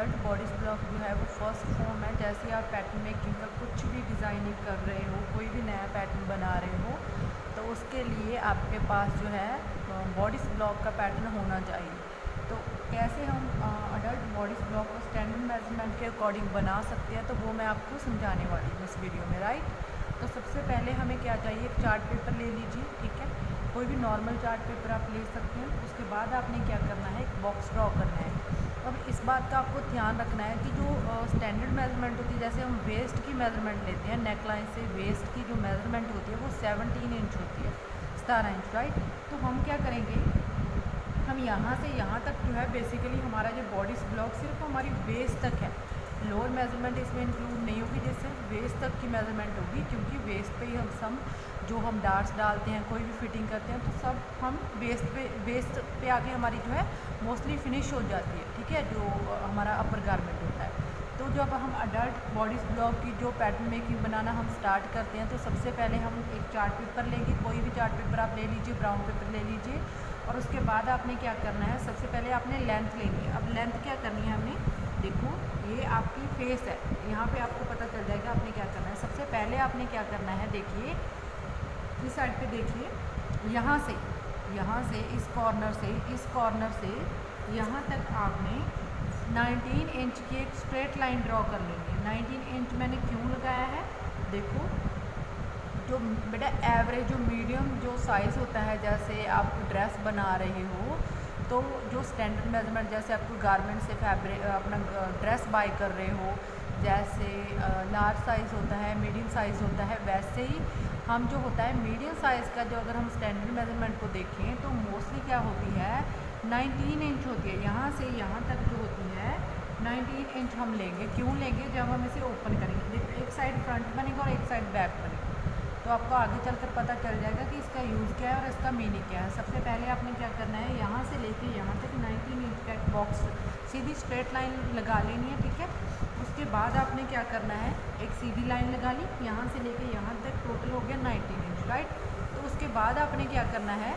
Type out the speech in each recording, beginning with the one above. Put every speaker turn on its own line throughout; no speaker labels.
Adult bodies block जो है वो फर्स्ट फॉर्म है। जैसे आप पैटर्न मेकिंग का कुछ भी डिज़ाइनिंग कर रहे हो, कोई भी नया पैटर्न बना रहे हो, तो उसके लिए आपके पास जो है बॉडीज ब्लॉक का पैटर्न होना चाहिए। तो कैसे हम अडल्ट बॉडीज ब्लॉक को स्टैंडर्ड मेजरमेंट के अकॉर्डिंग बना सकते हैं, तो वो मैं आपको समझाने वाली हूँ इस वीडियो में, राइट। तो सबसे पहले हमें क्या चाहिए, एक चार्ट पेपर ले लीजिए, ठीक है। कोई भी नॉर्मल चार्ट पेपर आप ले सकते हैं। उसके बाद आपने क्या करना है, एक बॉक्स ड्रॉ करना है। अब इस बात का आपको ध्यान रखना है कि जो स्टैंडर्ड मेजरमेंट होती है, जैसे हम वेस्ट की मेजरमेंट लेते हैं, नेक लाइन से वेस्ट की जो मेजरमेंट होती है वो 17 इंच होती है, 17 इंच, राइट। तो हम क्या करेंगे, हम यहाँ से यहाँ तक जो है बेसिकली हमारा जो बॉडीज ब्लॉक सिर्फ हमारी वेस्ट तक है। लोअर मेजरमेंट इसमें इंक्लूड नहीं होगी, जो सिर्फ वेस्ट तक की मेजरमेंट होगी, क्योंकि वेस्ट पे ही हम सम जो हम डार्ट्स डालते हैं, कोई भी फिटिंग करते हैं, तो सब हम वेस्ट पे आके हमारी जो है मोस्टली फिनिश हो जाती है, ठीक है, जो हमारा अपर गारमेंट होता है। तो जब हम अडल्ट बॉडीज ब्लॉक की जो पैटर्न मेकिंग बनाना हम स्टार्ट करते हैं, तो सबसे पहले हम एक चार्ट पेपर लेंगे, कोई भी चार्ट पेपर आप ले लीजिए, ब्राउन पेपर ले लीजिए। और उसके बाद आपने क्या करना है, सबसे पहले आपने लेंथ लेनी है। अब लेंथ क्या करनी है हमने, देखो ये आपकी फेस है, यहाँ पे आपको पता चल जाएगा आपने क्या करना है। सबसे पहले आपने क्या करना है, देखिए इस साइड पे देखिए, यहाँ से इस कॉर्नर से यहाँ तक आपने 19 इंच की एक स्ट्रेट लाइन ड्रॉ कर लेंगे। 19 इंच मैंने क्यों लगाया है, देखो जो बेटा एवरेज जो मीडियम जो साइज़ होता है, जैसे आप ड्रेस बना रहे हो, तो जो स्टैंडर्ड मेजरमेंट, जैसे आपको गारमेंट से फैब्रिक अपना ड्रेस बाय कर रहे हो, जैसे लार्ज साइज़ होता है, मीडियम साइज़ होता है, वैसे ही हम जो होता है मीडियम साइज़ का, जो अगर हम स्टैंडर्ड मेजरमेंट को देखें तो मोस्टली क्या होती है 19 इंच होती है। यहाँ से यहाँ तक जो होती है 19 इंच हम लेंगे। क्यों लेंगे, जब हम इसे ओपन करेंगे, देखो एक साइड फ्रंट बनेगा और एक साइड बैक बनेगा, तो आपको आगे चलकर पता चल जाएगा कि इसका यूज़ क्या है और इसका मीनिंग क्या है। सबसे पहले आपने क्या करना है, यहाँ से लेके यहाँ तक 19 इंच का एक बॉक्स सीधी स्ट्रेट लाइन लगा लेनी है, ठीक है। उसके बाद आपने क्या करना है, एक सीधी लाइन लगा ली, यहाँ से लेके यहाँ तक टोटल हो गया 19 इंच, राइट। तो उसके बाद आपने क्या करना है,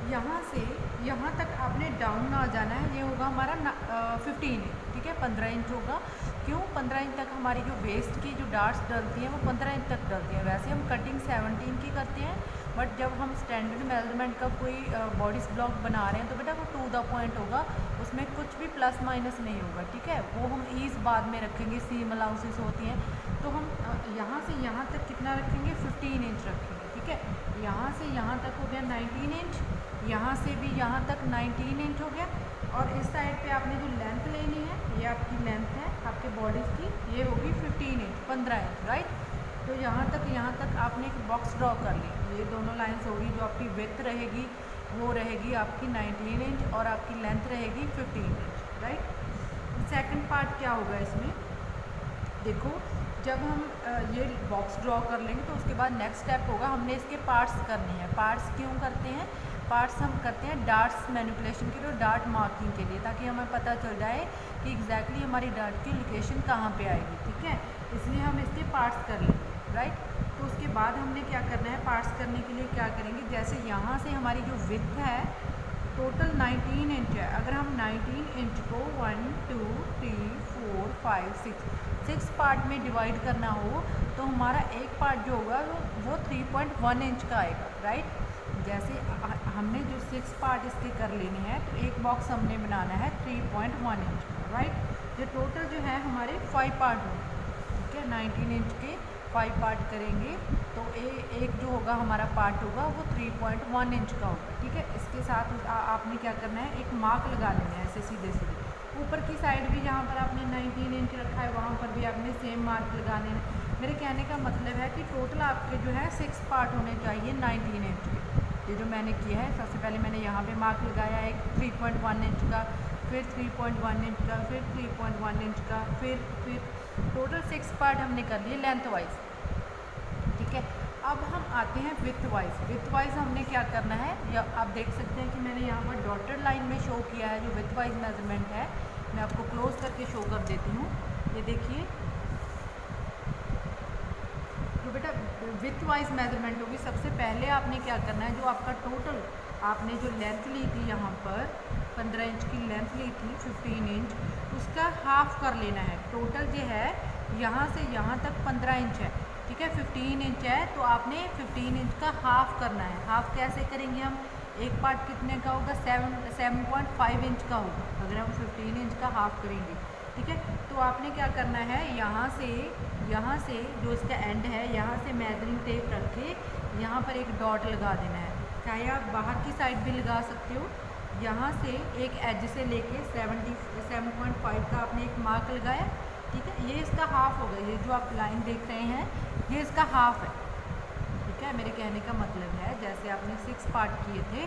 यहाँ से यहाँ तक आपने डाउन आ जाना है। ये होगा हमारा 15 इंच, ठीक है, 15 इंच होगा। क्यों 15 इंच तक, हमारी जो वेस्ट की जो डार्ट्स डलती हैं वो 15 इंच तक डलती हैं। वैसे हम कटिंग 17 की करते हैं, बट जब हम स्टैंडर्ड मेजरमेंट का कोई बॉडीज ब्लॉक बना रहे हैं, तो बेटा वो टू द पॉइंट होगा, उसमें कुछ भी प्लस माइनस नहीं होगा, ठीक है। वो हम ईज बाद में रखेंगे, सीम अलाउंसेस होती हैं, तो हम यहाँ से यहाँ तक कितना रखेंगे, 15 इंच रखेंगे, ठीक है। यहाँ से यहाँ तक हो गया 19 इंच, यहाँ से भी यहाँ तक 19 इंच हो गया। और इस साइड पे आपने जो लेंथ लेनी है, ये आपकी लेंथ है आपके बॉडीज़ की, ये होगी 15 इंच, 15 इंच, राइट। तो यहाँ तक आपने एक बॉक्स ड्रॉ कर लिया। ये दोनों लाइन्स होगी, जो आपकी विड्थ रहेगी वो रहेगी आपकी 19 इंच और आपकी लेंथ रहेगी 15 इंच, राइट। सेकंड पार्ट क्या होगा इसमें, देखो जब हम ये बॉक्स ड्रॉ कर लेंगे, तो उसके बाद नेक्स्ट स्टेप होगा, हमने इसके पार्ट्स करने हैं। पार्ट्स क्यों करते हैं, पार्ट्स हम करते हैं डार्ट्स मैनिपुलेशन के लिए, डार्ट मार्किंग के लिए, ताकि हमें पता चल जाए कि एग्जैक्टली हमारी डार्ट की लोकेशन कहाँ पे आएगी, ठीक है। इसलिए हम इसके पार्ट्स कर लेंगे, राइट। तो उसके बाद हमने क्या करना है, पार्ट्स करने के लिए क्या करेंगे, जैसे यहाँ से हमारी जो विड्थ है टोटल 19 इंच है। अगर हम 19 इंच को 1 2 3 4 5 6 पार्ट में डिवाइड करना हो, तो हमारा एक पार्ट जो होगा वो 3.1 इंच का आएगा, राइट। जैसे हमने जो 6 पार्ट इसके कर लेने हैं, तो एक बॉक्स हमने बनाना है 3.1 इंच का, राइट। ये टोटल जो है हमारे 5 पार्ट होंगे, ठीक है। 19 इंच के 5 पार्ट करेंगे, तो एक जो होगा हमारा पार्ट होगा वो 3.1 इंच का होगा, ठीक है। इसके साथ आपने क्या करना है, एक मार्क लगा लेना है ऐसे सीधे सीधे। ऊपर की साइड भी जहाँ पर आपने 19 इंच रखा है, वहाँ पर भी आपने सेम मार्क लगाने हैं। मेरे कहने का मतलब है कि टोटल आपके जो है 6 पार्ट होने चाहिए 19 इंच के। ये जो मैंने किया है, सबसे पहले मैंने यहाँ पे मार्क लगाया एक 3.1 इंच का, फिर 3.1 इंच का, फिर 3.1 इंच का, फिर टोटल 6 पार्ट हमने कर लिए लेंथ वाइज, ठीक है। अब हम आते हैं विड्थ वाइज। विड्थ वाइज हमने क्या करना है, या आप देख सकते हैं कि मैंने यहाँ पर डॉटेड लाइन में शो किया है जो विड्थ वाइज मेजरमेंट है। मैं आपको क्लोज करके शो कर देती हूँ, ये देखिए, जो बेटा विड्थ वाइज मेजरमेंट होगी, सबसे पहले आपने क्या करना है, जो आपका टोटल आपने जो लेंथ ली थी यहाँ पर 15 इंच की लेंथ ली थी 15 इंच, उसका हाफ कर लेना है। टोटल जो है यहाँ से यहाँ तक 15 इंच है, ठीक है, 15 इंच है, तो आपने 15 इंच का हाफ करना है। हाफ कैसे करेंगे हम, एक पार्ट कितने का होगा, 7.5 इंच का होगा अगर हम 15 इंच का हाफ करेंगे, ठीक है। तो आपने क्या करना है, यहाँ से जो इसका एंड है, यहाँ से मेजरिंग टेप रख के यहाँ पर एक डॉट लगा देना है। चाहे आप बाहर की साइड भी लगा सकते हो। यहाँ से एक एज से लेके 7.5 का आपने एक मार्क लगाया, ठीक है। ये इसका हाफ होगा, ये जो आप लाइन देख रहे हैं ये इसका हाफ है, ठीक है। मेरे कहने का मतलब है जैसे आपने 6 पार्ट किए थे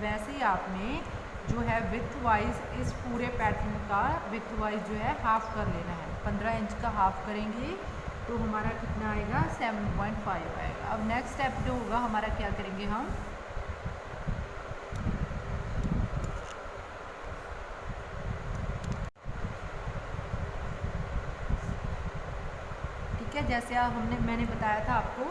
वैसे ही आपने जो है विथ वाइज इस पूरे पैटर्न का विथ वाइज जो है हाफ कर लेना है। 15 इंच का हाफ करेंगे तो हमारा कितना आएगा, 7.5 आएगा। अब नेक्स्ट स्टेप जो होगा हमारा, क्या करेंगे हम, ठीक है। जैसे मैंने बताया था आपको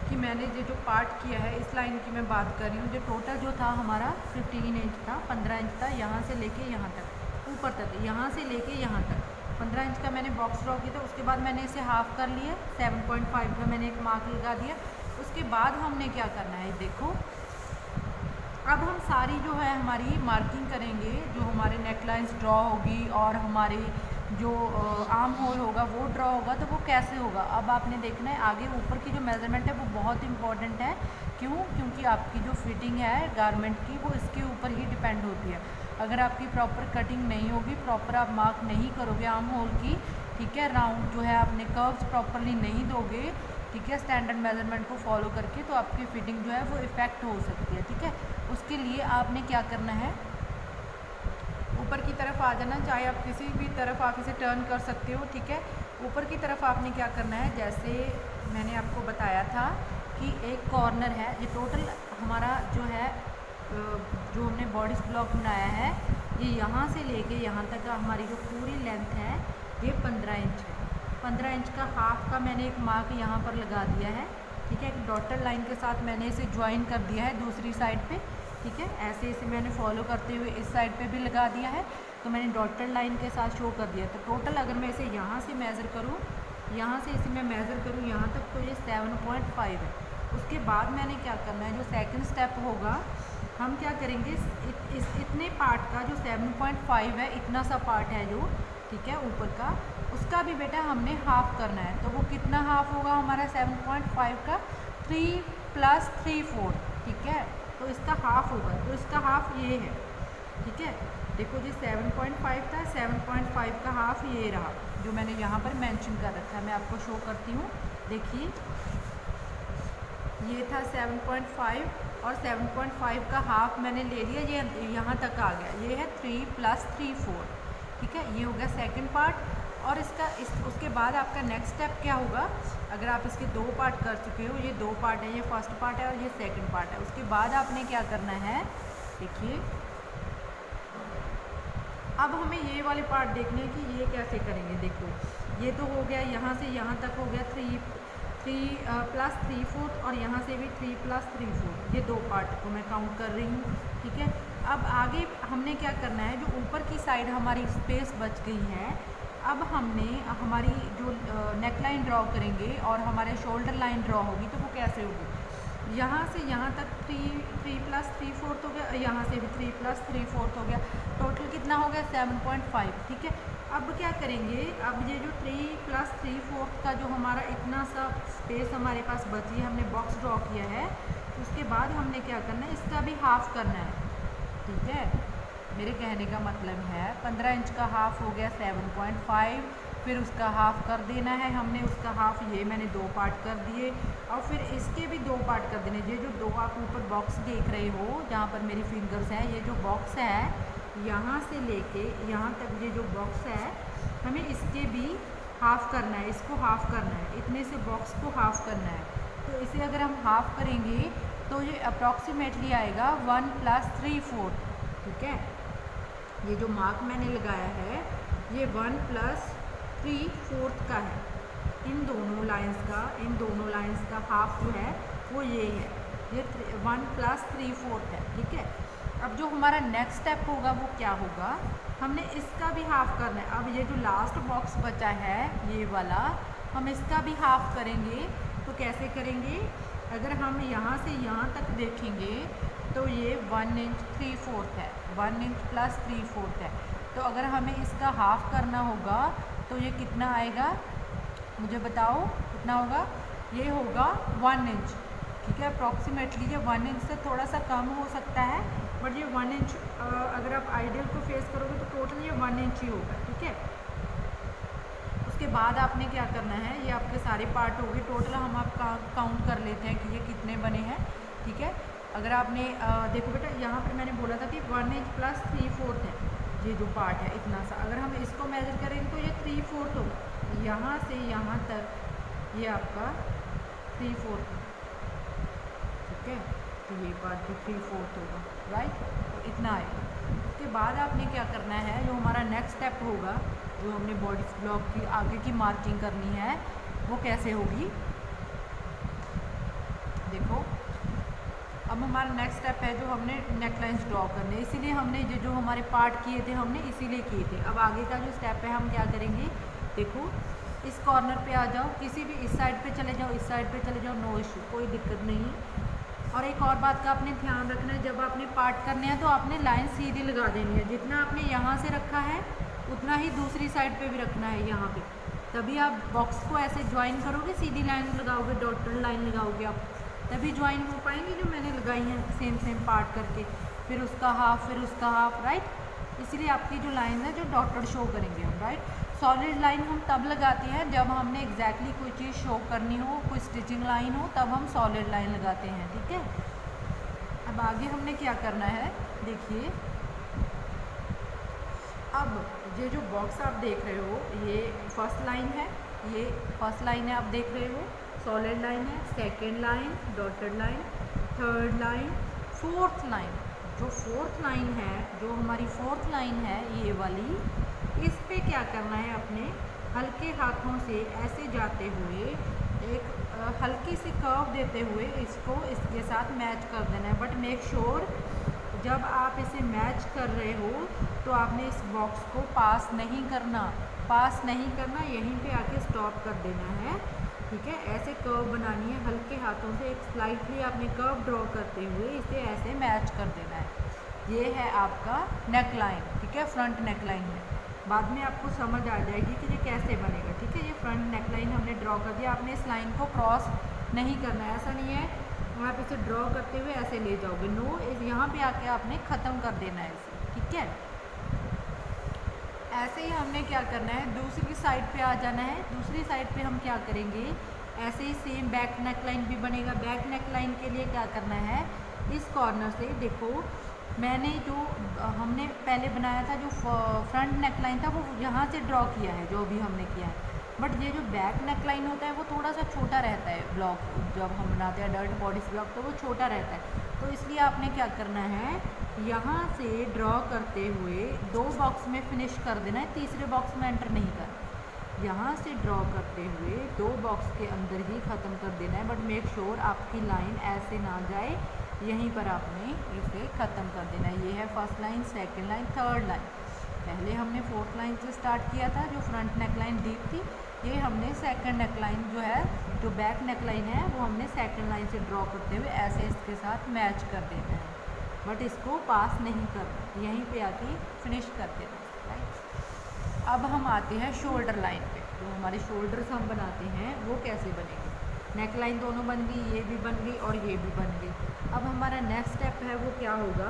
कि मैंने जो पार्ट किया है इस लाइन की मैं बात कर रही हूँ, जो टोटल जो था हमारा 15 इंच था, 15 इंच था, यहाँ से लेके यहाँ तक ऊपर तक, यहाँ से लेके यहाँ तक 15 इंच का मैंने बॉक्स ड्रॉ किया था। उसके बाद मैंने इसे हाफ कर लिया, 7.5 का मैंने एक मार्क लगा दिया। उसके बाद हमने क्या करना है, देखो अब हम सारी जो है हमारी मार्किंग करेंगे, जो हमारे नेकलाइंस ड्रॉ होगी और हमारे जो आर्म होल होगा वो ड्रॉ होगा, तो वो कैसे होगा अब आपने देखना है। आगे ऊपर की जो मेजरमेंट है वो बहुत इंपॉर्टेंट है, क्यों, क्योंकि आपकी जो फिटिंग है गारमेंट की वो इसके ऊपर ही डिपेंड होती है। अगर आपकी प्रॉपर कटिंग नहीं होगी, प्रॉपर आप मार्क नहीं करोगे आर्म होल की, ठीक है, राउंड जो है आपने कर्व्स प्रॉपरली नहीं दोगे, ठीक है, स्टैंडर्ड मेजरमेंट को फॉलो करके, तो आपकी फिटिंग जो है वो इफेक्ट हो सकती है, ठीक है। उसके लिए आपने क्या करना है, ऊपर की तरफ आ जाना, चाहे आप किसी भी तरफ आप इसे टर्न कर सकते हो, ठीक है। ऊपर की तरफ आपने क्या करना है, जैसे मैंने आपको बताया था कि एक कॉर्नर है, ये टोटल हमारा जो है जो हमने बॉडी ब्लॉक बनाया है, ये यहाँ से लेके यहाँ तक का हमारी जो पूरी लेंथ है ये 15 इंच है। 15 इंच का हाफ का मैंने एक मार्क यहाँ पर लगा दिया है, ठीक है। एक डॉटेड लाइन के साथ मैंने इसे ज्वाइन कर दिया है दूसरी साइड पे, ठीक है। ऐसे इसे मैंने फॉलो करते हुए इस साइड पे भी लगा दिया है, तो मैंने डॉटेड लाइन के साथ शो कर दिया। तो टोटल अगर मैं इसे यहाँ से मेज़र करूँ, यहाँ से इसे मैं मेज़र करूँ यहाँ तक, तो ये 7.5 है। उसके बाद मैंने क्या करना है, जो सेकंड स्टेप होगा, हम क्या करेंगे, इतने पार्ट का जो 7.5 है, इतना सा पार्ट है जो, ठीक है, ऊपर का, उसका भी बेटा हमने हाफ करना है। तो वो कितना हाफ होगा हमारा 7.5 का, 3 + 3/4, ठीक है। तो इसका हाफ होगा, तो इसका हाफ ये है, ठीक है। देखो जी 7.5 था, 7.5 का हाफ ये रहा, जो मैंने यहाँ पर मेंशन कर रखा है, मैं आपको शो करती हूँ। देखिए ये था 7.5 और 7.5 का हाफ मैंने ले लिया, ये यहाँ तक आ गया, ये है 3 + 3/4, ठीक है। ये हो गया सेकंड पार्ट। और उसके बाद आपका नेक्स्ट स्टेप क्या होगा, अगर आप इसके 2 पार्ट कर चुके हो, ये 2 पार्ट है, ये फर्स्ट पार्ट है और ये सेकंड पार्ट है, उसके बाद आपने क्या करना है, देखिए अब हमें ये वाले पार्ट देखने कि ये कैसे करेंगे। देखो ये तो हो गया, यहाँ से यहाँ तक हो गया 3 + 3/4 और यहाँ से भी 3 + 3/4, ये 2 पार्ट को मैं काउंट कर रही हूँ, ठीक है। अब आगे हमने क्या करना है, जो ऊपर की साइड हमारी स्पेस बच गई है, अब हमने हमारी जो नेकलाइन ड्रॉ करेंगे और हमारे शोल्डर लाइन ड्रॉ होगी, तो वो कैसे होगी, यहाँ से यहाँ तक 3 + 3/4 हो गया, यहाँ से भी 3 + 3/4 हो गया, टोटल कितना हो गया 7.5, ठीक है। अब क्या करेंगे, अब ये जो 3 + 3/4 का जो हमारा इतना सा स्पेस हमारे पास बची है, हमने बॉक्स ड्रॉ किया है, उसके बाद हमने क्या करना है, इसका भी हाफ करना है, ठीक है। मेरे कहने का मतलब है 15 इंच का हाफ हो गया 7.5, फिर उसका हाफ कर देना है हमने, उसका हाफ ये मैंने 2 पार्ट कर दिए, और फिर इसके भी 2 पार्ट कर देने। ये जो 2 आप ऊपर बॉक्स देख रहे हो, जहाँ पर मेरी फिंगर्स हैं, ये जो बॉक्स है यहाँ से लेके यहाँ तक, ये जो बॉक्स है, हमें इसके भी हाफ करना है, इसको हाफ करना है, इतने से बॉक्स को हाफ करना है। तो इसे अगर हम हाफ करेंगे तो ये अप्रॉक्सीमेटली आएगा 1 + 3/4, ठीक है। ये जो मार्क मैंने लगाया है ये 1 + 3/4 का है, इन दोनों लाइंस का हाफ जो है वो ये है, ये 1 + 3/4 है, ठीक है। अब जो हमारा नेक्स्ट स्टेप होगा वो क्या होगा, हमने इसका भी हाफ करना है। अब ये जो लास्ट बॉक्स बचा है ये वाला, हम इसका भी हाफ करेंगे। तो कैसे करेंगे, अगर हम यहाँ से यहाँ तक देखेंगे तो ये 1 इंच 3/4 है, 1 इंच + 3/4 है। तो अगर हमें इसका हाफ करना होगा तो ये कितना आएगा, मुझे बताओ कितना होगा। ये होगा 1 इंच, ठीक है। अप्रॉक्सीमेटली ये 1 इंच से थोड़ा सा कम हो सकता है, बट ये 1 इंच अगर आप आइडियल को फेस करोगे तो टोटल ये 1 इंच ही होगा, ठीक है। उसके बाद आपने क्या करना है, ये आपके सारे पार्ट हो गए टोटल, हम आप काउंट कर लेते हैं कि ये कितने बने हैं, ठीक है। अगर आपने देखो बेटा, यहाँ पर मैंने बोला था कि 1 इंच + 3/4 है ये जो पार्ट है, इतना सा। अगर हम इसको मेजर करेंगे तो ये 3/4 होगा, यहाँ से यहाँ तक ये आपका 3/4, ठीक है। तो ये पार्ट भी 3/4 होगा, राइट। तो इतना आएगा। उसके बाद आपने क्या करना है, जो हमारा नेक्स्ट स्टेप होगा, जो हमने बॉडी ब्लॉक की आगे की मार्किंग करनी है, वो कैसे होगी देखो। अब हमारा नेक्स्ट स्टेप है जो हमने नेकलाइंस ड्रॉ करने, इसीलिए हमने ये जो हमारे पार्ट किए थे हमने इसीलिए किए थे। अब आगे का जो स्टेप है हम क्या करेंगे, देखो इस कॉर्नर पे आ जाओ, किसी भी इस साइड पे चले जाओ, इस साइड पे चले जाओ, नो इशू, कोई दिक्कत नहीं है। और एक और बात का आपने ध्यान रखना है, जब आपने पार्ट करने हैं तो आपने लाइन सीधी लगा देनी है। जितना आपने यहाँ से रखा है उतना ही दूसरी साइड पे भी रखना है यहाँ पे, तभी आप बॉक्स को ऐसे ज्वाइन करोगे, सीधी लाइन लगाओगे, डॉटेड लाइन लगाओगे आप, तभी ज्वाइन हो पाएंगे। जो मैंने लगाई हैं सेम पार्ट करके, फिर उसका हाफ, फिर उसका हाफ, राइट। इसलिए आपकी जो लाइन है जो डॉटेड शो करेंगे हम, राइट। सॉलिड लाइन हम तब लगाते हैं जब हमने एग्जैक्टली कोई चीज़ शो करनी हो, कोई स्टिचिंग लाइन हो, तब हम सॉलिड लाइन लगाते हैं, ठीक है। अब आगे हमने क्या करना है, देखिए। अब ये जो बॉक्स आप देख रहे हो, ये फर्स्ट लाइन है, ये फर्स्ट लाइन है आप देख रहे हो, सॉलिड लाइन है, second line dotted line, third line, fourth line. जो फोर्थ लाइन है, जो हमारी फोर्थ लाइन है ये वाली, इस पे क्या करना है, अपने हल्के हाथों से ऐसे जाते हुए एक हल्की सी कर्व देते हुए इसको इसके साथ मैच कर देना है। बट मेक श्योर जब आप इसे मैच कर रहे हो तो आपने इस बॉक्स को पास नहीं करना, यहीं पे आके स्टॉप कर देना है, ठीक है। ऐसे कर्व बनानी है हल्के हाथों से, एक स्लाइटली आपने कर्व ड्रॉ करते हुए इसे ऐसे मैच कर देना है। ये है आपका नेक लाइन, ठीक है, फ्रंट नेक लाइन है। बाद में आपको समझ आ जाएगी कि ये कैसे बनेगा, ठीक है। ये फ्रंट नेक लाइन हमने ड्रॉ कर दिया, आपने इस लाइन को क्रॉस नहीं करना है, ऐसा नहीं है आप इसे ड्रॉ करते हुए ऐसे ले जाओगे, नो, इस यहाँ पे आके आपने ख़त्म कर देना है इसे, ठीक है। ऐसे ही हमने क्या करना है, दूसरी साइड पे आ जाना है। दूसरी साइड पे हम क्या करेंगे, ऐसे ही सेम बैक नेक लाइन भी बनेगा। बैक नेक लाइन के लिए क्या करना है, इस कॉर्नर से देखो, मैंने जो हमने पहले बनाया था जो फ्रंट नेक लाइन था वो यहाँ से ड्रॉ किया है, जो भी हमने किया है। बट ये जो बैक नेक लाइन होता है वो थोड़ा सा छोटा रहता है ब्लॉक, जब हम बनाते हैं डर्ट बॉडी ब्लॉक तो वो छोटा रहता है। तो इसलिए आपने क्या करना है, यहाँ से ड्रॉ करते हुए 2 बॉक्स में फिनिश कर देना है, तीसरे बॉक्स में एंटर नहीं करना। यहाँ से ड्रॉ करते हुए 2 बॉक्स के अंदर ही ख़त्म कर देना है, बट मेक श्योर आपकी लाइन ऐसे ना जाए, यहीं पर आपने इसे ख़त्म कर देना है। ये है first line, second line, third line. पहले हमने फोर्थ लाइन से स्टार्ट किया था, जो फ्रंट नेक लाइन डीप थी। ये हमने सेकंड नेक लाइन जो है, जो बैक नेक लाइन है, वो हमने सेकंड लाइन से ड्रॉ करते हुए ऐसे इसके साथ मैच कर देना है, बट इसको पास नहीं करना, यहीं पे आके फिनिश कर देना, राइट। अब हम आते हैं शोल्डर लाइन पे। जो हमारे शोल्डर्स हम बनाते हैं वो कैसे बनेंगे, नेक लाइन दोनों बन गई, ये भी बन गई और ये भी बन गई। अब हमारा नेक्स्ट स्टेप है वो क्या होगा,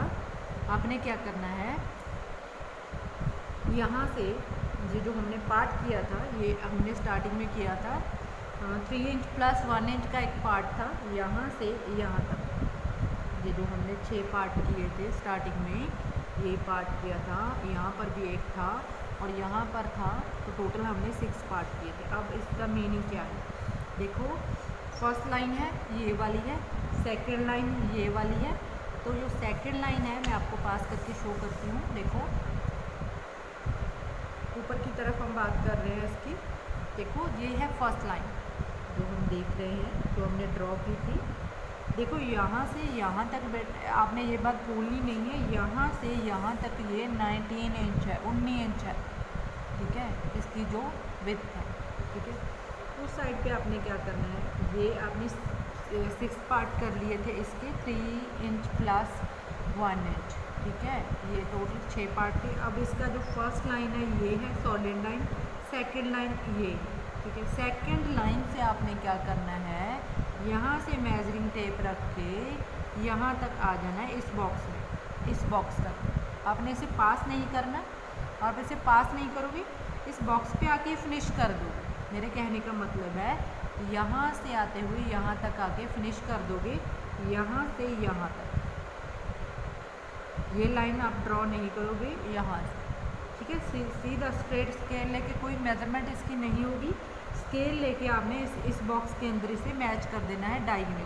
आपने क्या करना है, यहाँ से ये जो हमने पार्ट किया था, ये हमने स्टार्टिंग में किया था 3 इंच + 1 इंच का एक पार्ट था, यहाँ से यहाँ तक। ये जो हमने 6 पार्ट किए थे स्टार्टिंग में, ये पार्ट किया था, यहाँ पर भी एक था और यहाँ पर था, तो टोटल हमने 6 पार्ट किए थे। अब इसका मीनिंग क्या है, देखो फर्स्ट लाइन है ये वाली है, सेकंड लाइन ये वाली है। तो जो सेकंड लाइन है मैं आपको पास करके शो करती हूँ, देखो ऊपर की तरफ हम बात कर रहे हैं इसकी। देखो ये है फर्स्ट लाइन जो हम देख रहे हैं, जो हमने ड्रॉ की थी। देखो यहाँ से यहाँ तक आपने ये बात भूलनी नहीं है, यहाँ से यहाँ तक ये 19 इंच है, 19 इंच है, ठीक है, इसकी जो विड्थ है, ठीक है। उस साइड पे आपने क्या करना है, ये आपने 6 पार्ट कर लिए थे इसके, 3 इंच प्लस 1 इंच, ठीक है, ये टोटल 6 पार्ट थे। अब इसका जो फर्स्ट लाइन है ये है सॉलिड लाइन, सेकंड लाइन ये, ठीक है। सेकंड लाइन से आपने क्या करना है, यहाँ से मेजरिंग टेप रख के यहाँ तक आ जाना है, इस बॉक्स में, इस बॉक्स तक। आपने इसे पास नहीं करना, आप इसे पास नहीं करोगे, इस बॉक्स पे आके फिनिश कर दोगे। मेरे कहने का मतलब है यहाँ से आते हुए यहाँ तक आके फिनिश कर दोगे, यहाँ से यहाँ तक। ये लाइन आप ड्रॉ नहीं करोगे यहाँ से, ठीक है। सीधा स्ट्रेट स्केल लेके, कोई मेजरमेंट इसकी नहीं होगी, स्केल लेके आपने इस बॉक्स के अंदर इसे मैच कर देना है डायगोनली।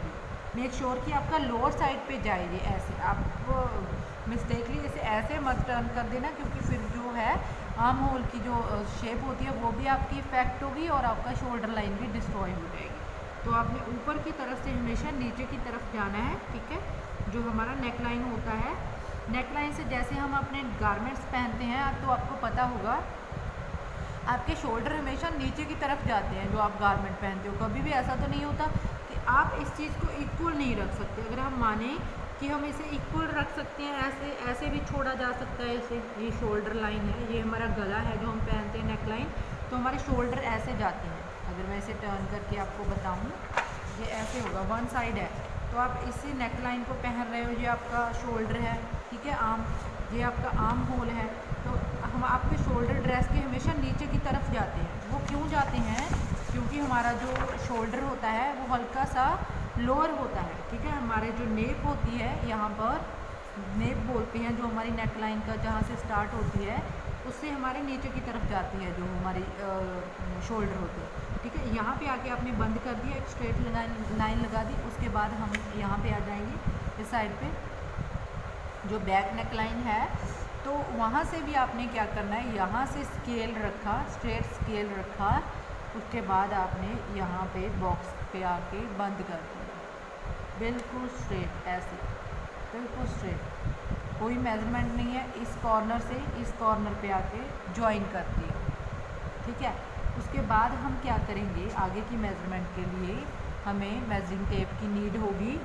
मेक श्योर कि आपका लोअर साइड पे जाए ये ऐसे, आप मिस्टेकली इसे ऐसे मत टर्न कर देना, क्योंकि फिर जो है आर्म होल की जो शेप होती है वो भी आपकी इफेक्ट होगी और आपका शोल्डर लाइन भी डिस्ट्रॉय हो जाएगी। तो आपने ऊपर की तरफ से हमेशा नीचे की तरफ जाना है, ठीक है। जो हमारा नेक लाइन होता है, नेक लाइन से जैसे हम अपने गारमेंट्स पहनते हैं तो आपको पता होगा आपके शोल्डर हमेशा नीचे की तरफ जाते हैं जो आप गारमेंट पहनते हो। कभी भी ऐसा तो नहीं होता कि आप इस चीज़ को इक्वल नहीं रख सकते। अगर हम माने कि हम इसे इक्वल रख सकते हैं, ऐसे भी छोड़ा जा सकता है इसे। ये शोल्डर लाइन है, ये हमारा गला है जो हम पहनते हैं नेक लाइन, तो हमारे शोल्डर ऐसे जाते हैं। अगर मैं इसे टर्न करके आपको बताऊँ, ये ऐसे होगा, वन साइड है, तो आप इसी नेक लाइन को पहन रहे हो, ये आपका शोल्डर है, ठीक है, आर्म, ये आपका आर्म होल है। तो हम आपके शोल्डर ड्रेस के हमेशा नीचे की तरफ जाते हैं। वो क्यों जाते हैं, क्योंकि हमारा जो शोल्डर होता है वो हल्का सा लोअर होता है, ठीक है। हमारे जो नेक होती है, यहाँ पर नेक बोलते हैं, जो हमारी नेक लाइन का जहाँ से स्टार्ट होती है उससे हमारे नीचे की तरफ जाती है जो हमारी शोल्डर होते हैं, ठीक है। यहाँ पे आके आपने बंद कर दिया, एक स्ट्रेट लाइन लगा दी, उसके बाद हम यहाँ पे आ जाएंगे इस साइड पे जो बैक नेक लाइन है। तो वहाँ से भी आपने क्या करना है, यहाँ से स्केल रखा, स्ट्रेट स्केल रखा, उसके बाद आपने यहाँ पे बॉक्स पे आके बंद कर दिया, बिल्कुल स्ट्रेट, ऐसे बिल्कुल स्ट्रेट, कोई मेजरमेंट नहीं है। इस कॉर्नर से इस कॉर्नर पे आके ज्वाइन कर दिया, ठीक है। उसके बाद हम क्या करेंगे, आगे की मेजरमेंट के लिए हमें मेजरिंग टेप की नीड होगी।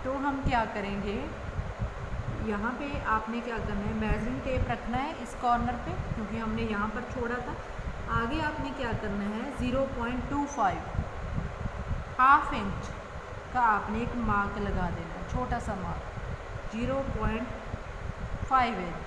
तो हम क्या करेंगे, यहाँ पे आपने क्या करना है, मेजरिंग टेप रखना है इस कॉर्नर पे, क्योंकि हमने यहाँ पर छोड़ा था। आगे आपने क्या करना है, 0.25 हाफ इंच का आपने एक मार्क लगा देना है, छोटा सा मार्क, 0.5 इंच,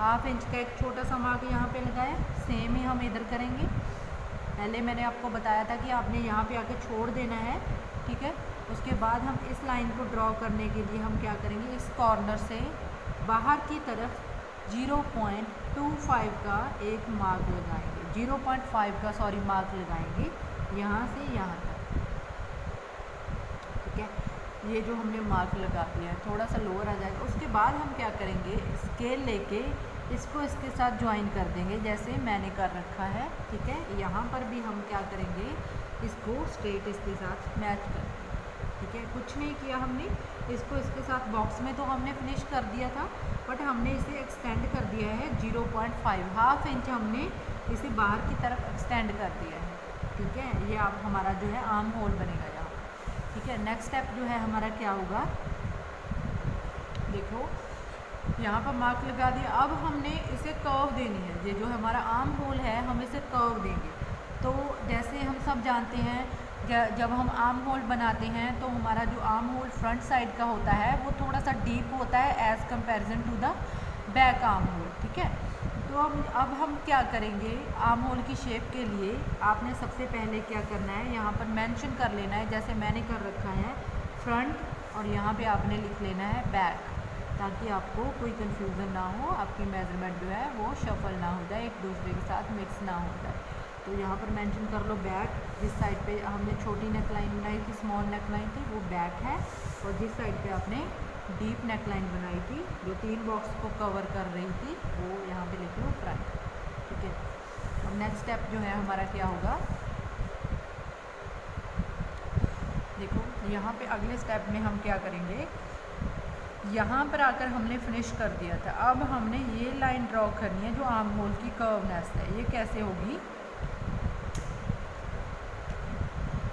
हाफ इंच का एक छोटा सा मार्क यहाँ पे लगाया। सेम ही हम इधर करेंगे। पहले मैंने आपको बताया था कि आपने यहाँ पे आके छोड़ देना है, ठीक है। उसके बाद हम इस लाइन को ड्रॉ करने के लिए हम क्या करेंगे, इस कॉर्नर से बाहर की तरफ 0.25 का एक मार्क लगाएंगे, 0.5 का मार्क लगाएंगे यहाँ से यहाँ तक, ठीक है। ये जो हमने मार्क लगा दिया है, थोड़ा सा लोअर आ जाएगा। उसके बाद हम क्या करेंगे, स्केल लेके इसको इसके साथ ज्वाइन कर देंगे, जैसे मैंने कर रखा है, ठीक है। यहाँ पर भी हम क्या करेंगे, इसको स्ट्रेट इसके साथ मैच कर देंगे, ठीक है। कुछ नहीं किया हमने, इसको इसके साथ बॉक्स में तो हमने फिनिश कर दिया था, बट हमने इसे एक्सटेंड कर दिया है 0.5 हाफ इंच हमने इसे बाहर की तरफ एक्सटेंड कर दिया है, ठीक है। ये आप हमारा जो है आर्म होल बनेगा यहाँ, ठीक है। नेक्स्ट स्टेप जो है हमारा क्या होगा, देखो यहाँ पर मार्क लगा दिया। अब हमने इसे कर्व देनी है, ये जो हमारा आर्म होल है हम इसे कर्व देंगे। तो जैसे हम सब जानते हैं, जब हम आर्म होल बनाते हैं तो हमारा जो आर्म होल फ्रंट साइड का होता है वो थोड़ा सा डीप होता है as comparison to the back arm hole, ठीक है। तो अब हम क्या करेंगे, आर्म होल की शेप के लिए आपने सबसे पहले क्या करना है, यहाँ पर मेंशन कर लेना है, जैसे मैंने कर रखा है फ्रंट, और यहाँ पे आपने लिख लेना है बैक, ताकि आपको कोई कंफ्यूजन ना हो, आपकी मेजरमेंट जो है वो शफल ना हो जाए, एक दूसरे के साथ मिक्स ना हो जाए। तो यहाँ पर मेंशन कर लो बैक, जिस साइड पे हमने छोटी नेक लाइन बनाई थी, स्मॉल नेक लाइन थी, वो बैक है, और जिस साइड पे आपने डीप नेक लाइन बनाई थी जो 3 बॉक्स को कवर कर रही थी, वो यहाँ पे लिखे हो फ्रंट, ठीक है। और नेक्स्ट स्टेप जो है हमारा क्या होगा, देखो यहाँ पे अगले स्टेप में हम क्या करेंगे, यहाँ पर आकर हमने फिनिश कर दिया था, अब हमने ये लाइन ड्रॉ करनी है जो आर्म होल की कर्वनेस है। ये कैसे होगी,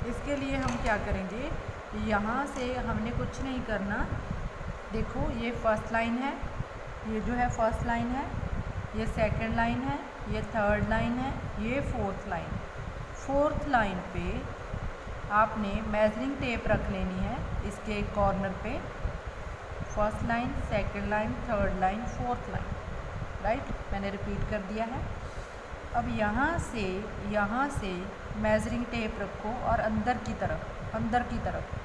इसके लिए हम क्या करेंगे, यहाँ से हमने कुछ नहीं करना। देखो ये फर्स्ट लाइन है, ये जो है फर्स्ट लाइन है, ये सेकंड लाइन है, ये थर्ड लाइन है, ये फोर्थ लाइन। फोर्थ लाइन पे आपने मेजरिंग टेप रख लेनी है इसके कॉर्नर पे। First line, second line, third line, fourth line, right, मैंने रिपीट कर दिया है। अब यहाँ से मेजरिंग टेप रखो और अंदर की तरफ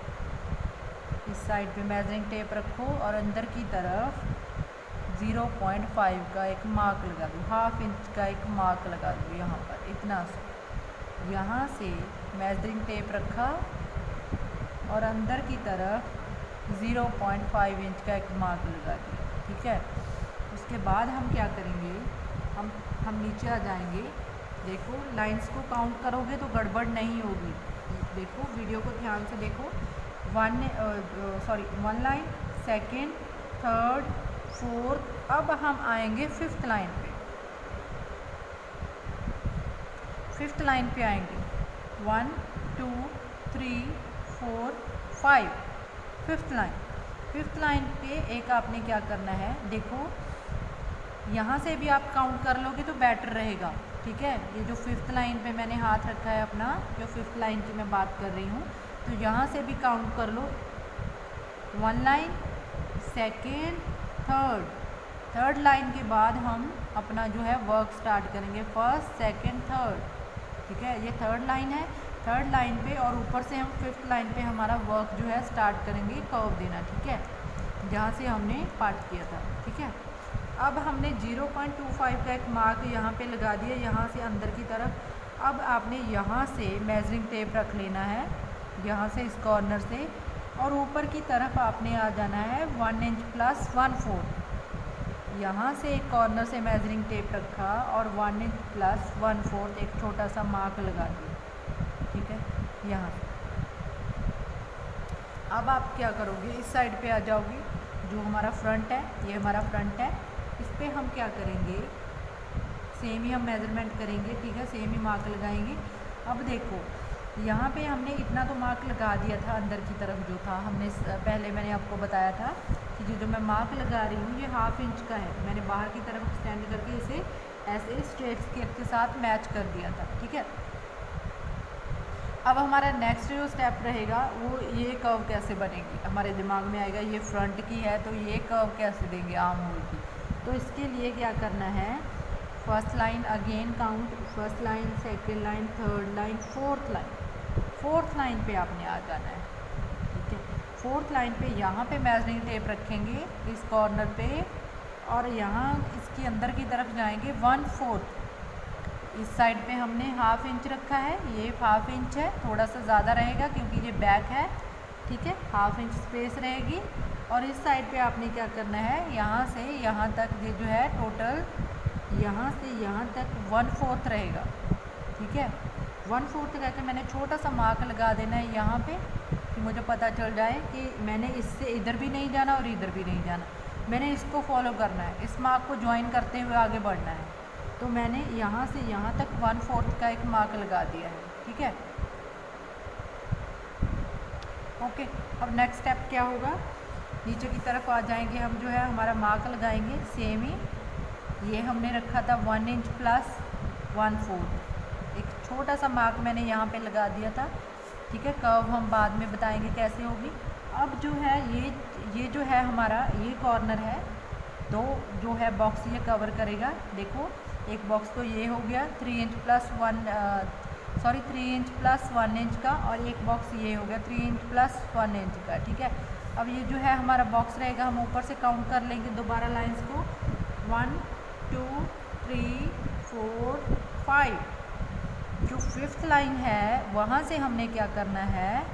इस साइड पे मेजरिंग टेप रखो और अंदर की तरफ 0.5 का एक मार्क लगा दो, हाफ इंच का एक मार्क लगा दो यहाँ पर, इतना सा। यहाँ से मेजरिंग टेप रखा और अंदर की तरफ 0.5 इंच का एक मार्क लगा दिया, ठीक है। उसके बाद हम क्या करेंगे, हम नीचे आ जाएंगे। देखो लाइंस को काउंट करोगे तो गड़बड़ नहीं होगी। देखो वीडियो को ध्यान से देखो। One line, second, third, fourth, अब हम आएंगे फिफ्थ लाइन पे। फिफ्थ लाइन पे आएंगे 1 2 3 4 5, फिफ्थ लाइन पे एक आपने क्या करना है, देखो यहाँ से भी आप काउंट कर लोगे तो बेटर रहेगा, ठीक है। ये जो फिफ्थ लाइन पे मैंने हाथ रखा है अपना, जो फिफ्थ लाइन की मैं बात कर रही हूँ, तो यहाँ से भी काउंट कर लो। 1 लाइन, सेकेंड, थर्ड लाइन के बाद हम अपना जो है वर्क स्टार्ट करेंगे, फर्स्ट, सेकेंड, थर्ड, ठीक है। ये थर्ड लाइन है, थर्ड लाइन पे और ऊपर से हम फिफ्थ लाइन पे हमारा वर्क जो है स्टार्ट करेंगे, कर्व देना, ठीक है, जहाँ से हमने पार्ट किया था, ठीक है। अब हमने 0.25 का एक मार्क यहाँ पे लगा दिया, यहाँ से अंदर की तरफ। अब आपने यहाँ से मेजरिंग टेप रख लेना है, यहाँ से इस कॉर्नर से, और ऊपर की तरफ आपने आ जाना है 1 इंच प्लस 1/4। यहाँ से एक कॉर्नर से मेजरिंग टेप रखा और 1 इंच प्लस 1/4 एक छोटा सा मार्क लगा दिया, ठीक है, यहाँ। अब आप क्या करोगे, इस साइड पे आ जाओगे, जो हमारा फ्रंट है, ये हमारा फ्रंट है, इस पर हम क्या करेंगे, सेम ही हम मेज़रमेंट करेंगे, ठीक है, सेम ही मार्क लगाएंगे। अब देखो यहाँ पे हमने इतना तो मार्क लगा दिया था, अंदर की तरफ जो था हमने पहले मैंने आपको बताया था कि जो मैं मार्क लगा रही हूँ ये 1/2 इंच का है। मैंने बाहर की तरफ एक्सटेंड करके इसे ऐसे स्ट्रेट स्केल के साथ मैच कर दिया था, ठीक है। अब हमारा नेक्स्ट जो स्टेप रहेगा वो ये कर्व कैसे बनेगी, हमारे दिमाग में आएगा ये फ्रंट की है तो ये कर्व कैसे देंगे आर्म होल की। तो इसके लिए क्या करना है, first line again count, first line, second line, third line, fourth line पे आपने आ जाना है, ठीक है। फोर्थ लाइन पे यहाँ पे मेजरिंग टेप रखेंगे इस कॉर्नर पे और यहाँ इसके अंदर की तरफ जाएंगे 1/4। इस साइड पे हमने 1/2 इंच रखा है, ये 1/2 इंच है, थोड़ा सा ज़्यादा रहेगा क्योंकि ये बैक है, ठीक है, 1/2 इंच स्पेस रहेगी। और इस साइड पे आपने क्या करना है, यहाँ से यहाँ तक ये जो है टोटल यहाँ से यहाँ तक 1/4 रहेगा, ठीक है। 1/4 करके मैंने छोटा सा मार्क लगा देना है यहाँ पे कि मुझे पता चल जाए कि मैंने इससे इधर भी नहीं जाना और इधर भी नहीं जाना, मैंने इसको फॉलो करना है, इस मार्क को ज्वाइन करते हुए आगे बढ़ना है। तो मैंने यहाँ से यहाँ तक 1/4 का एक मार्क लगा दिया है, ठीक है, ओके। अब नेक्स्ट स्टेप क्या होगा, नीचे की तरफ आ जाएंगे हम, जो है हमारा मार्क लगाएंगे सेम ही, ये हमने रखा था 1 इंच प्लस 1/4, एक छोटा सा मार्क मैंने यहाँ पे लगा दिया था, ठीक है। कर्व हम बाद में बताएंगे कैसे होगी। अब जो है ये जो है हमारा ये कॉर्नर है, दो जो है बॉक्स ये कवर करेगा। देखो एक बॉक्स तो ये हो गया 3 इंच प्लस 1 इंच का, और एक बॉक्स ये हो गया 3 इंच प्लस 1 इंच का, ठीक है। अब ये जो है हमारा बॉक्स रहेगा, हम ऊपर से काउंट कर लेंगे दोबारा लाइंस को, 1 2 3 4 5। जो फिफ्थ लाइन है वहाँ से हमने क्या करना है,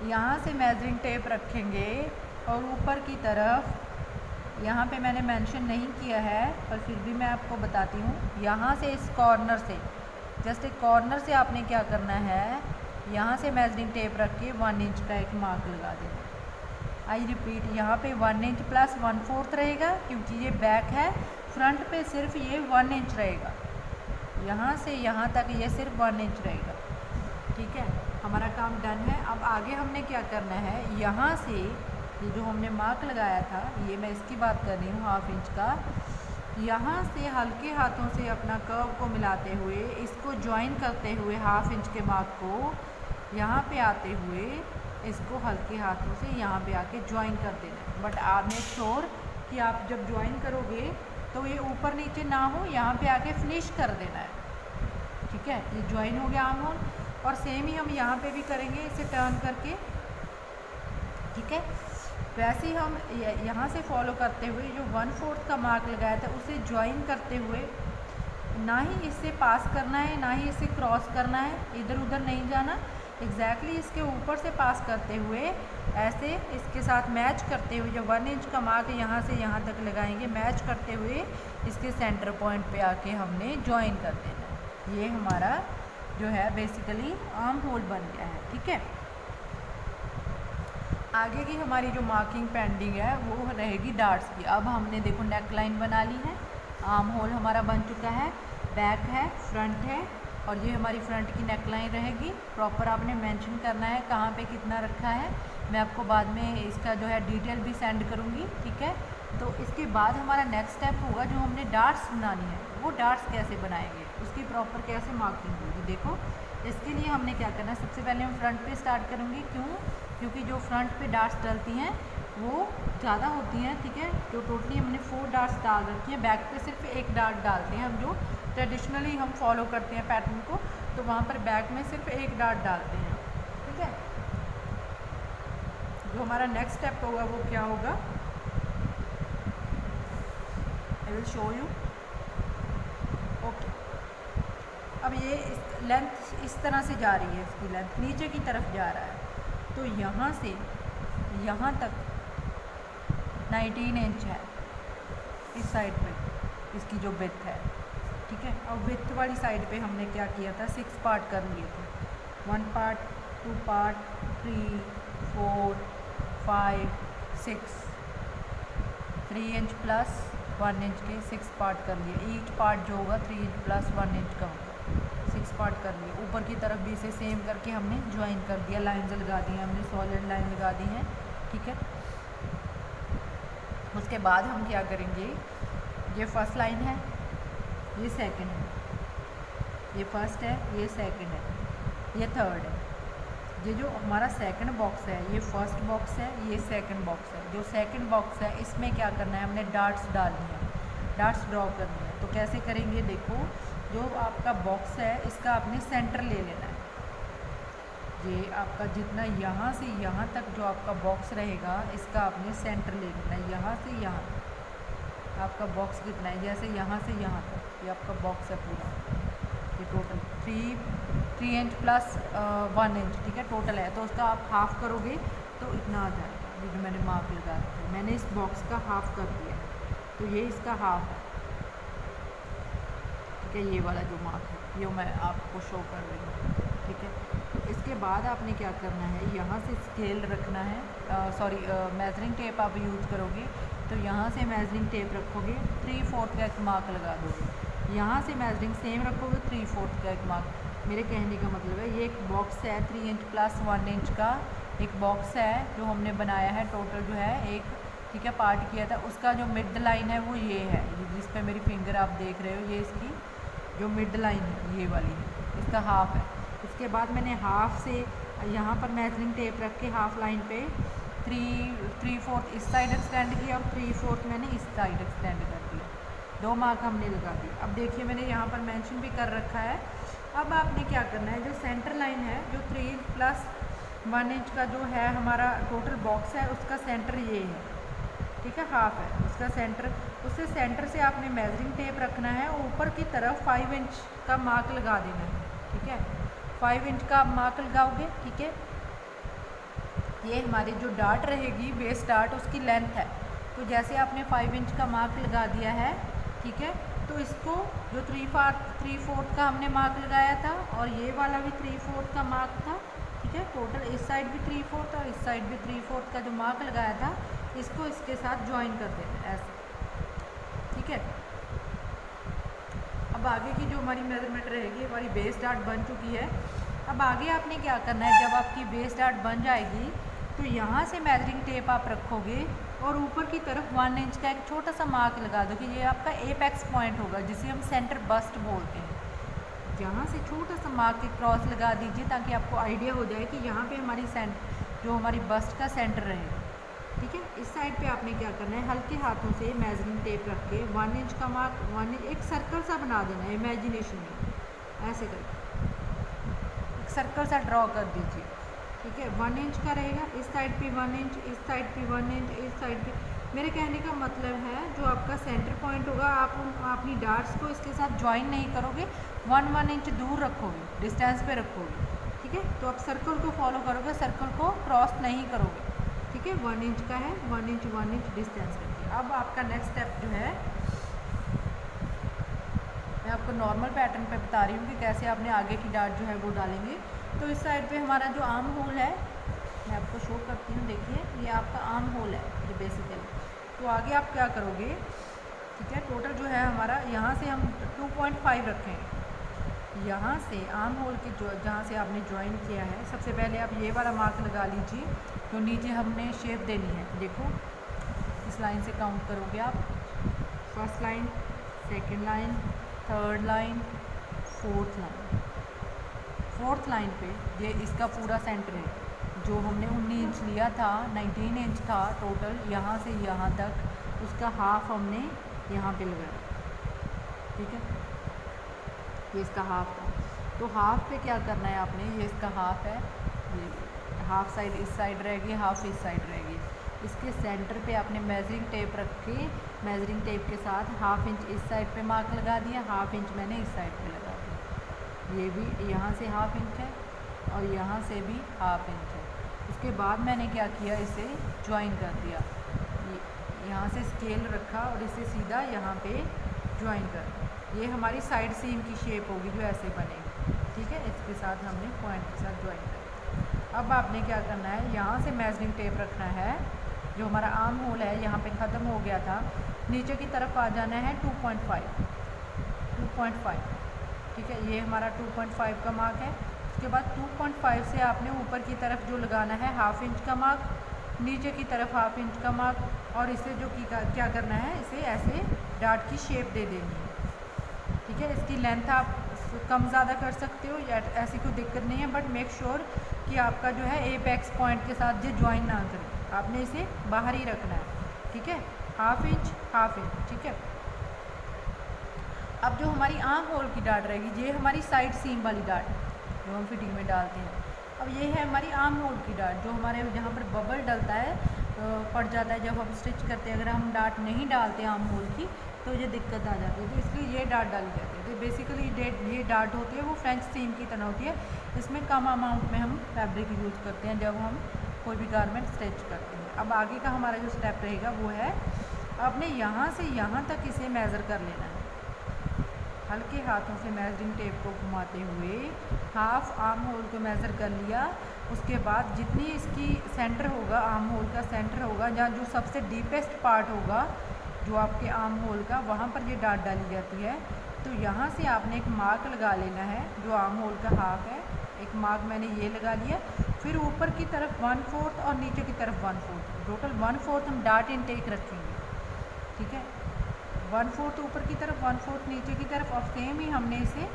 यहाँ से मेजरिंग टेप रखेंगे और ऊपर की तरफ, यहाँ पे मैंने मेंशन नहीं किया है पर फिर भी मैं आपको बताती हूँ, यहाँ से इस कॉर्नर से, जस्ट एक कॉर्नर से आपने क्या करना है, यहाँ से मेजरिंग टेप रख के 1 इंच का एक मार्क लगा देना। आई रिपीट, यहाँ पे 1 इंच प्लस 1/4 रहेगा क्योंकि ये बैक है, फ्रंट पे सिर्फ ये 1 इंच रहेगा, यहाँ से यहाँ तक ये सिर्फ 1 इंच रहेगा। ठीक है, हमारा काम डन है। अब आगे हमने क्या करना है, यहाँ से ये जो हमने मार्क लगाया था, ये मैं इसकी बात कर रही हूँ 1/2 इंच का, यहाँ से हल्के हाथों से अपना कर्व को मिलाते हुए इसको ज्वाइन करते हुए 1/2 इंच के मार्क को यहाँ पे आते हुए इसको हल्के हाथों से यहाँ पे आके ज्वाइन कर देना है। बट आप मेक श्योर कि आप जब ज्वाइन करोगे तो ये ऊपर नीचे ना हो, यहाँ पे आके फिनिश कर देना है। ठीक है, ये ज्वाइन हो गया आर्म होल, और सेम ही हम यहाँ पे भी करेंगे इसे टर्न करके। ठीक है, वैसे ही हम यहाँ से फॉलो करते हुए जो 1/4 का मार्क लगाया था उसे ज्वाइन करते हुए, ना ही इससे पास करना है ना ही इसे क्रॉस करना है, इधर उधर नहीं जाना, एग्जैक्टली इसके ऊपर से पास करते हुए ऐसे इसके साथ मैच करते हुए जो 1 इंच का मार्क यहाँ से यहाँ तक लगाएंगे, मैच करते हुए इसके सेंटर पॉइंट पे आके हमने ज्वाइन कर देना है। ये हमारा जो है बेसिकली आर्म होल बन गया है। ठीक है, आगे की हमारी जो मार्किंग पेंडिंग है वो रहेगी डार्ट्स की। अब हमने देखो नेक लाइन बना ली है, आर्म होल हमारा बन चुका है, बैक है, फ्रंट है, और ये हमारी फ्रंट की नेक लाइन रहेगी। प्रॉपर आपने मेंशन करना है कहाँ पे कितना रखा है, मैं आपको बाद में इसका जो है डिटेल भी सेंड करूँगी। ठीक है, तो इसके बाद हमारा नेक्स्ट स्टेप होगा जो हमने डार्ट्स बनानी है, वो डार्ट्स कैसे बनाएंगे, उसकी प्रॉपर कैसे मार्किंग होगी। देखो, इसके लिए हमने क्या करना है, सबसे पहले हम फ्रंट पे स्टार्ट करूँगी। क्योंकि जो फ्रंट पे डार्ट्स डलती हैं वो ज़्यादा होती हैं। ठीक है, तो टोटली हमने 4 डार्ट्स डाल रखी हैं, बैक पे सिर्फ 1 डार्ट डालते हैं हम, जो ट्रेडिशनली हम फॉलो करते हैं पैटर्न को, तो वहाँ पर बैक में सिर्फ 1 डार्ट डालते हैं। ठीक है, जो हमारा नेक्स्ट स्टेप होगा वो क्या होगा, I will show you. Okay, अब ये लेंथ इस तरह से जा रही है, इसकी लेंथ नीचे की तरफ जा रहा है, तो यहाँ से यहाँ तक 19 इंच है इस साइड पे इसकी जो विड्थ है। ठीक है, और विड्थ वाली साइड पे हमने क्या किया था, 6 पार्ट कर लिए थे, 1 part, 2 part, 3, 4, 5, 6, 3 inch plus 1 inch के 6 पार्ट कर लिए। ईच पार्ट जो होगा 3 इंच प्लस 1 इंच का होगा, 6 पार्ट कर लिए। ऊपर की तरफ भी इसे सेम करके हमने ज्वाइन कर दिया, लाइंस लगा दी हैं हमने, सॉलिड लाइन लगा दी हैं। ठीक है, उसके बाद हम क्या करेंगे, ये फर्स्ट लाइन है, ये सेकंड है, ये फर्स्ट है, ये सेकंड है, ये थर्ड है। ये जो हमारा सेकंड बॉक्स है ये फर्स्ट बॉक्स है, ये सेकंड बॉक्स है। जो सेकंड बॉक्स है इसमें क्या करना है, हमने डार्ट्स डालनी है, डार्ट्स ड्रॉ करनी है। तो कैसे करेंगे, देखो, जो आपका बॉक्स है इसका आपने सेंटर ले लेना है। ये आपका जितना यहाँ से यहाँ तक जो आपका बॉक्स रहेगा इसका आपने सेंटर ले लेना है, यहाँ से यहाँ तक आपका बॉक्स कितना है, जैसे यहाँ से यहाँ तक ये आपका बॉक्स है पूरा, ये टोटल 3 इंच प्लस 1 इंच। ठीक है, टोटल है, तो उसका आप हाफ़ करोगे तो इतना आ जाएगा। ये जो मैंने मार्क लगा दिया, मैंने इस बॉक्स का हाफ़ कर दिया, तो ये इसका हाफ़ है। ठीक है, ये वाला जो मार्क है ये मैं आपको शो कर रही हूँ। ठीक है, तो इसके बाद आपने क्या करना है, यहाँ से स्केल रखना है, मेजरिंग टेप आप यूज़ करोगे तो यहाँ से मेजरिंग टेप रखोगे, 3/4 का एक मार्क लगा दोगे। यहाँ से मेजरिंग सेम रखोगे, 3/4 का एक मार्क। मेरे कहने का मतलब है ये एक बॉक्स है 3 इंच प्लस 1 इंच का एक बॉक्स है जो हमने बनाया है, टोटल जो है एक, ठीक है, पार्ट किया था। उसका जो मिड लाइन है वो ये है, जिस पे मेरी फिंगर आप देख रहे हो, ये इसकी जो मिड लाइन है ये वाली है, इसका हाफ़ है। इसके बाद मैंने हाफ़ से यहाँ पर मेजरिंग टेप रख के हाफ़ लाइन पे 3/4 इस साइड एक्सटेंड किया और 3/4 मैंने इस साइड एक्सटेंड कर दिया, 2 मार्क हमने लगा दिए। अब देखिए मैंने यहाँ पर मेंशन भी कर रखा है। अब आपने क्या करना है, जो सेंटर लाइन है, जो 3 इंच प्लस 1 इंच का जो है हमारा टोटल बॉक्स है, उसका सेंटर ये है। ठीक है, हाफ है उसका सेंटर, उससे सेंटर से आपने मेजरिंग टेप रखना है, ऊपर की तरफ 5 इंच का मार्क लगा देना है। ठीक है, 5 इंच का आप मार्क लगाओगे। ठीक है, ये हमारी जो डार्ट रहेगी, बेस डार्ट, उसकी लेंथ है। तो जैसे आपने 5 इंच का मार्क लगा दिया है, ठीक है, तो इसको जो 3/4 का हमने मार्क लगाया था और ये वाला भी 3/4 का मार्क था, ठीक है। टोटल इस साइड भी 3/4 और इस साइड भी 3/4 का जो मार्क लगाया था इसको इसके साथ ज्वाइन कर देना है ऐसे, ठीक है। अब आगे की जो हमारी मेजरमेंट रहेगी, हमारी बेस डार्ट बन चुकी है। अब आगे आपने क्या करना है, जब आपकी बेस डार्ट बन जाएगी तो यहाँ से मेजरिंग टेप आप रखोगे और ऊपर की तरफ 1 इंच का एक छोटा सा मार्क लगा दो कि ये आपका एपेक्स पॉइंट होगा, जिसे हम सेंटर बस्ट बोलते हैं। यहाँ से छोटा सा मार्क के क्रॉस लगा दीजिए ताकि आपको आइडिया हो जाए कि यहाँ पे हमारी जो हमारी बस्ट का सेंटर रहेगा, ठीक है। इस साइड पे आपने क्या करना है, हल्के हाथों से मेजरिंग टेप रख के 1 इंच का मार्क, 1 इंच एक सर्कल सा बना देना है इमेजिनेशन में, ऐसे करके एक सर्कल सा ड्रॉ कर दीजिए, ठीक है। 1 इंच का रहेगा, इस साइड पे 1 इंच, इस साइड पे 1 इंच, इस साइड पे। मेरे कहने का मतलब है जो आपका सेंटर पॉइंट होगा आप अपनी डार्ट्स को इसके साथ ज्वाइन नहीं करोगे, 1 इंच दूर रखोगे, डिस्टेंस पे रखोगे, ठीक है। तो आप सर्कल को फॉलो करोगे, सर्कल को क्रॉस नहीं करोगे, ठीक है। 1 इंच का है, 1 इंच डिस्टेंस रखिए। अब आपका नेक्स्ट स्टेप जो है, मैं आपको नॉर्मल पैटर्न पे बता रही हूँ कि कैसे आपने आगे की डार्ट जो है वो डालेंगे। तो इस साइड पे हमारा जो आर्म होल है, मैं आपको शो करती हूँ, देखिए ये आपका आर्म होल है ये बेसिकली। तो आगे आप क्या करोगे, ठीक है। टोटल जो है हमारा यहाँ से हम 2.5 रखेंगे, यहाँ से आर्म होल के जो जहाँ से आपने ज्वाइन किया है, सबसे पहले आप ये वाला मार्क लगा लीजिए। तो नीचे हमने शेप देनी है, देखो इस लाइन से काउंट करोगे आप, first line, second line, third line, fourth line पे ये इसका पूरा सेंटर है। जो हमने 19 इंच लिया था, 19 इंच था टोटल, यहाँ से यहाँ तक, उसका हाफ हमने यहाँ पे लगाया, ठीक है। ये इसका हाफ था, तो हाफ पे क्या करना है आपने, ये इसका हाफ है, ये हाफ साइड इस साइड रहेगी, हाफ इस साइड रहेगी। इसके सेंटर पे आपने मेजरिंग टेप रख के, मेजरिंग टेप के साथ 1/2 इंच इस साइड पे मार्क लगा दिया, 1/2 इंच मैंने इस साइड पे लगा दिया। ये भी यहाँ से 1/2 इंच है और यहाँ से भी 1/2 इंच है। उसके बाद मैंने क्या किया, इसे ज्वाइन कर दिया, यहाँ से स्केल रखा और इसे सीधा यहाँ पे ज्वाइन कर दिया। ये हमारी साइड सीम की शेप होगी जो ऐसे बनेगी, ठीक है। इसके साथ हमने पॉइंट के साथ ज्वाइन कर दिया। अब आपने क्या करना है, यहाँ से मेजरिंग टेप रखना है, जो हमारा आर्म होल है यहाँ पे ख़त्म हो गया था, नीचे की तरफ आ जाना है 2.5, ठीक है। ये हमारा 2.5 का मार्क है। उसके बाद 2.5 से आपने ऊपर की तरफ जो लगाना है 1/2 इंच का मार्क, नीचे की तरफ 1/2 इंच का मार्क, और इसे जो क्या करना है, इसे ऐसे डार्ट की शेप दे देनी है, ठीक है। इसकी लेंथ आप कम ज़्यादा कर सकते हो, या ऐसी कोई दिक्कत नहीं है, बट मेक श्योर कि आपका जो है एपेक्स पॉइंट के साथ ये ज्वाइन ना करे, आपने इसे बाहर ही रखना है, ठीक है। 1/2 इंच, ठीक है। अब जो हमारी आर्म होल की डार्ट रहेगी, ये हमारी साइड सीम वाली डार्ट जो हम फिटिंग में डालते हैं। अब ये है हमारी आर्म होल की डार्ट, जो हमारे जहाँ पर बबल डलता है, पड़ जाता है जब हम स्टिच करते हैं। अगर हम डार्ट नहीं डालते आर्म होल की तो ये दिक्कत आ जाती है, तो इसलिए ये डार्ट डाली जाती है। तो बेसिकली ये डार्ट होती है वो फ्रेंच सीम की तरह होती है, इसमें कम अमाउंट में हम फैब्रिक यूज़ करते हैं जब हम कोई भी गारमेंट स्टिच करते हैं। अब आगे का हमारा जो स्टेप रहेगा वो है, आपने यहाँ से यहाँ तक इसे मेज़र कर लेना है, हल्के हाथों से मेजरिंग टेप को घुमाते हुए हाफ आर्म होल को मेज़र कर लिया। उसके बाद जितनी इसकी सेंटर होगा, आर्म होल का सेंटर होगा, या जो सबसे डीपेस्ट पार्ट होगा जो आपके आर्म होल का, वहाँ पर ये डार्ट डाली जाती है। तो यहाँ से आपने एक मार्क लगा लेना है, जो आर्म होल का हाफ है, एक मार्क मैंने ये लगा लिया। फिर ऊपर की तरफ 1/4 और नीचे की तरफ 1/4, टोटल 1/4 हम डार्ट इनटेक रखेंगे, ठीक है। 1/4 ऊपर की तरफ, 1/4 नीचे की तरफ, और सेम ही हमने इसे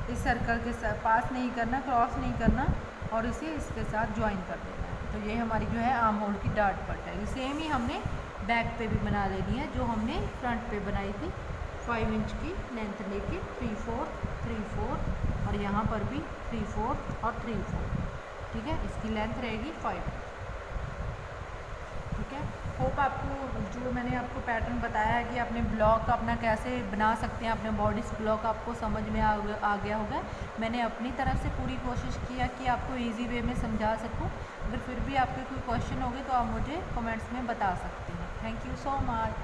इस सर्कल के साथ पास नहीं करना, क्रॉस नहीं करना, और इसे इसके साथ ज्वाइन कर देना है। तो ये हमारी जो है आर्म होल की डार्ट पट है। सेम ही हमने बैक पे भी बना लेनी है, जो हमने फ्रंट पे बनाई थी। 5 इंच की लेंथ लेके 3/4, 3/4, और यहाँ पर भी 3/4 और 3/4, ठीक है। इसकी लेंथ रहेगी 5, ठीक है। होप आपको जो मैंने आपको पैटर्न बताया है कि अपने ब्लॉक अपना कैसे बना सकते हैं, अपने बॉडीज़ ब्लॉक आपको समझ में आ गया होगा। मैंने अपनी तरफ से पूरी कोशिश किया कि आपको इजी वे में समझा सकूं। अगर फिर भी आपके कोई क्वेश्चन होंगे तो आप मुझे कमेंट्स में बता सकते हैं। Thank you so much.